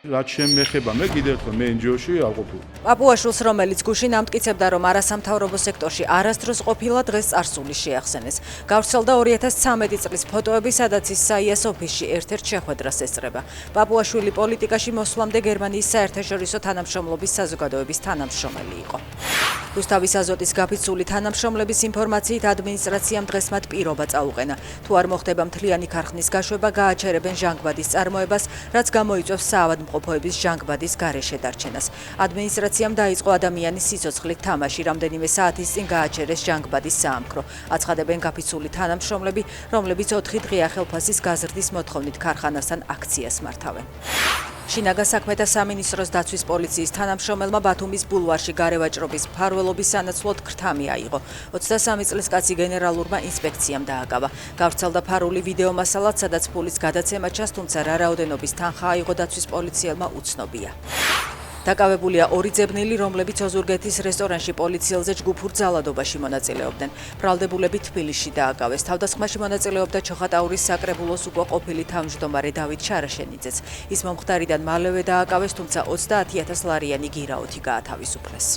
რაც შემეხება მე კიდევ ერთხელ მე NGO-ში არ ყოფილი. პაპუაშვილს, რომელიც გუშინ ამტკიცებდა, რომ არასამთავრობო სექტორში არასდროს ყოფილა, დღეს წარსული შეახსენეს. გავრცელდა 2013 წლის ფოტოები, სადაც ის საიას ოფისში ერთ-ერთ შეხვედრას ესწრება. პაპუაშვილი პოლიტიკაში მოსვლამდე გერმანიის საერთაშორისო თანამშრომლობის საზოგადოების თანამშრომელი იყო. რუსთავის აზოტის გაფიცული თანამშრომლების ინფორმაციით ადმინისტრაციამ დღეს მათ პირობა წაუყენა. თუ არ მოხდება მთლიანი ქარხნის გაშვება, გააჩერებენ ჟანგბადის წარმოებას, რაც გამოიწვევს საავადმყოფოების ჟანგბადის გარეშე დარჩენას. ადმინისტრაციამ დაიწყო ადამიანის სიცოცხლით თამაში, რამდენიმე საათის წინ გააჩერეს ჟანგბადის საამქრო. აცხადებენ გაფიცული თანამშრომლები, რომლებიც 4 დღეა ხელფასის გაზრდის მოთხოვნით ქარხანასთან აქციას მართავენ. შინაგან საქმეთა სამინისტროს დაცვის პოლიციის თანამშრომელმა ბათუმის ბულვარში გარევაჭრობის მფარველობის სანაცვლოდ ქრთამი აიღო. 23 წლის კაცი გენერალურმა ინსპექციამ დააკავა. გავრცელდა ფარული ვიდეო მასალაც, სადაც ფულის გადაცემა ჩანს, თუმცა რა რაოდენობის თანხა აიღო დაცვის პოლიციელმა უცნობია. დაკავებულია 2 ძებნილი, რომლებიც ოზურგეთის რესტორანში პოლიციელზე ჯგუფურ ძალადობაში მონაწილეობდნენ. ბრალდებულები თბილისში დააკავეს. თავდასხმაში მონაწილეობდა ჩოხატაურის საკრებულოს უკვე ყოფილი თავმჯდომარე დავით შარაშენიძეც. ის მომხდარიდან მალევე დააკავეს, თუმცა 30,000 ლარიანი გირაოთი გაათავისუფლეს.